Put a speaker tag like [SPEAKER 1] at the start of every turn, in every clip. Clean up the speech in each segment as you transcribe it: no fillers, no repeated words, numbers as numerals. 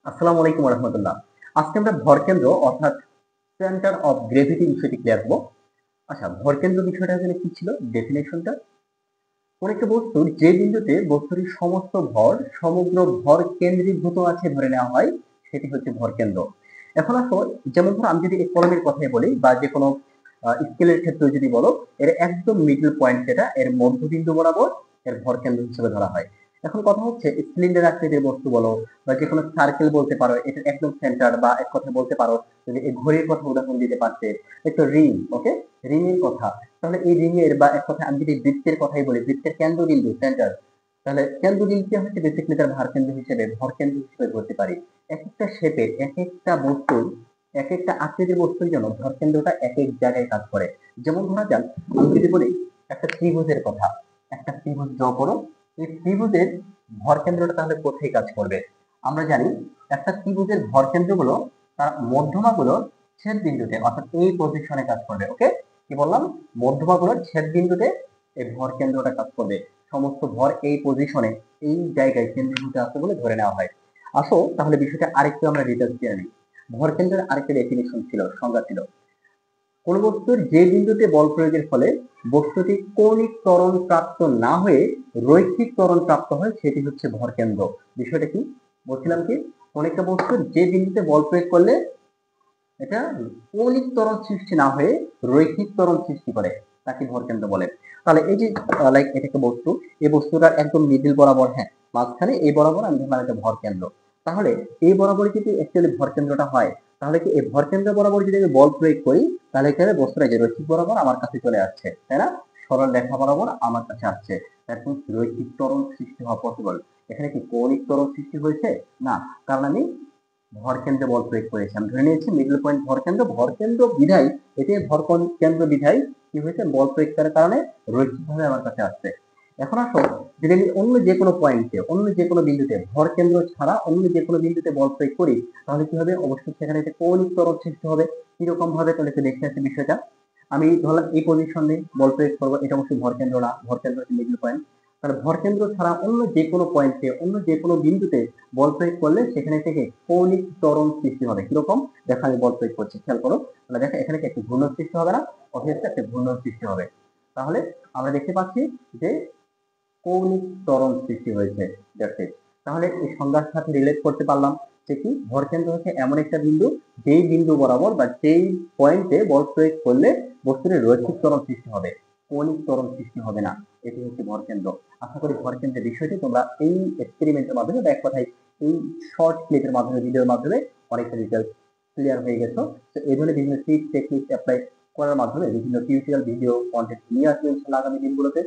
[SPEAKER 1] আসসালামু আলাইকুম রহমতুল্লাহ। আজকে আমরা ভরকেন্দ্র অর্থাৎ সেন্টার অফ গ্রেভিটি বিষয়টি ক্লিয়ার করব। আচ্ছা, ভরকেন্দ্র বিষয়টা আসলে কি ছিল, ডেফিনেশনটা? কোন একটা বস্তুর যে বিন্দুতে বস্তুর সমস্ত ভর সমগ্র ভর কেন্দ্রীভূত আছে ধরে নেওয়া হয় সেটি হচ্ছে ভরকেন্দ্র। এখন আসো, যেমন ধরো আমি যদি এই কলমের কথাই বলি বা যে কোনো স্কেলের ক্ষেত্রে যদি বলো, এর একদম মিডল পয়েন্ট যেটা এর মধ্যবিন্দু বরাবর এর ভরকেন্দ্র হিসেবে ধরা হয়। এখন কথা হচ্ছে সিলিন্ডার আকৃতির বস্তু বলো বা যে কোনো সার্কেল বলতে পারো, এটা একদম সেন্টার, বা এক কথা বলতে পারো যদি এই ঘড়ির কথা উদাহরণ দিতে পারছে, একটা রিং, ওকে, রিং এর কথা। তাহলে এই রিং এর বা এক কথায় আমি যদি বৃত্তের কথাই বলি, বৃত্তের কেন্দ্রবিন্দু সেন্টার, তাহলে কেন্দ্রবিন্দুকে হচ্ছে বেসিক্যালি তার ভারকেন্দ্র হিসেবে ভরকেন্দ্র হিসেবে ধরতে পারি। এক একটা শেপের এক একটা বস্তুর এক একটা আকৃতির বস্তুর জন্য ভরকেন্দ্রটা এক এক জায়গায় কাজ করে। যেমন ধরা যাক, আমি যদি বলি একটা ত্রিভুজের কথা, একটা ত্রিভুজ ড্র করো, এই ত্রিভুজের ভরকেন্দ্রটা তাহলে কোথায় কাজ করবে? আমরা জানি একটা ত্রিভুজের ভরকেন্দ্রগুলো তার মধ্যমাগুলো ছেদ বিন্দুতে অর্থাৎ এই পজিশনে কাজ করবে। ওকে, কি বললাম? মধ্যমাগুলোর ছেদ বিন্দুতে এই ভর কেন্দ্রটা কাজ করবে। সমস্ত ভর এই পজিশনে এই জায়গায় কেন্দ্রীভূত আছে বলে ধরে নেওয়া হয়। আসো তাহলে বিষয়টা আরেকটু আমরা ডিটেলস জেনে নিই। ভর কেন্দ্রের আরেকটা ডেফিনিশন ছিল, সংজ্ঞা ছিল, কোন বস্তুর যে বিন্দুতে বল প্রয়োগের ফলে বস্তুটি কৌণিক ত্বরণ প্রাপ্ত না হয়ে রৈখিক ত্বরণ প্রাপ্ত হয় সেটি হচ্ছে ভর কেন্দ্র। বিষয়টা কি বলছিলাম, কি কোন একটা বস্তুর যে বিন্দুতে বল প্রয়োগ করলে এটা কৌণিক ত্বরণ সৃষ্টি না হয়ে রৈখিক ত্বরণ সৃষ্টি করে তাকে ভরকেন্দ্র বলে। তাহলে এই যে লাইক এটা একটা বস্তু, এই বস্তুটার একদম মিডিল বরাবর, হ্যাঁ মাঝখানে এই বরাবর আমি ধরলাম এটা ভরকেন্দ্র। তাহলে এই বরাবর যদি অ্যাকচুয়ালি ভরকেন্দ্রটা হয়, তাহলে কি এই ভরকেন্দ্র বরাবর যদি আমি বল প্রয়োগ করি, তাহলে কি হবে? বস্তুটা যে রৈখিক বরাবর আমার কাছে চলে আসছে, তাই না? সরল রেখা বরাবর আমার কাছে আসছে, এখন রৈখিক ত্বরণ সৃষ্টি হওয়া পসিবল। এখানে কি কৌণিক ত্বরণ সৃষ্টি হয়েছে? না, কারণ আমি ভরকেন্দ্রে বল প্রয়োগ করেছি। আমি ধরে নিয়েছি মিডল পয়েন্ট ভরকেন্দ্র, ভরকেন্দ্র বিধায় এটি ভর কেন্দ্র বিধায় কি হয়েছে? বল প্রয়োগ করার কারণে রৈখিকভাবে আমার কাছে আসছে। এখন আসো, যদি আমি অন্য যে কোনো পয়েন্টে, অন্য যে কোনো বিন্দুতে ভরকেন্দ্র ছাড়া অন্য যে কোনো বিন্দুতে বল প্রয়োগ করি, তাহলে কি হবে? অবশ্যই সেখানে একটা কৌণিক ত্বরণ সৃষ্টি হবে। কিরকম ভাবে? তাহলে একটু দেখতে আসি বিষয়টা। আমি ধরলাম এই পজিশনে বল প্রয়োগ করবো, এটা অবশ্যই ভরকেন্দ্র না, ভরকেন্দ্র হচ্ছে মিডল পয়েন্ট। তাহলে ভরকেন্দ্র ছাড়া অন্য যে কোনো পয়েন্টে, অন্য যে কোনো বিন্দুতে বল প্রয়োগ করলে সেখানে থেকে কৌণিক ত্বরণ সৃষ্টি হবে। কিরকম? দেখো আমি বল প্রয়োগ করছি, খেয়াল করো। তাহলে দেখো এখানে কি একটি ঘূর্ণন সৃষ্টি হবে না? অবশ্যই একটা ঘূর্ণন সৃষ্টি হবে। তাহলে আমরা দেখতে পাচ্ছি যে কৌণিক ত্বরণ সৃষ্টি হয়েছে। তাহলে এই সংজ্ঞার সাথে রিলেট করতে পারলাম যে কি ভরকেন্দ্র হচ্ছে এমন একটা বিন্দু, যেই বিন্দু বরাবর বা যেই পয়েন্টে বল প্রয়োগ করলে বস্তুর রৈখিক ত্বরণ সৃষ্টি হবে, কৌণিক ত্বরণ সৃষ্টি হবে না। এটি হচ্ছে ভরকেন্দ্র। আশা করি ভরকেন্দ্রের বিষয়টি তোমরা এই এক্সপেরিমেন্টের মাধ্যমে বা এক কথায় এই শর্ট ক্লিপের মাধ্যমে, ভিডিওর মাধ্যমে অনেকটা ডিটেলস ক্লিয়ার হয়ে গেছো। তো এই ধরনের বিভিন্ন টিপস টেকনিক অ্যাপ্লাই করার মাধ্যমে বিভিন্ন টিউটোরিয়াল ভিডিও কন্টেন্ট নিয়ে আসবে ইনশাআল্লাহ আগামী দিনগুলোতে।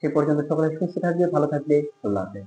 [SPEAKER 1] সে পর্যন্ত সকলে সুস্থ থাকবে, ভালো থাকবে। আল্লাহ হাফেজ।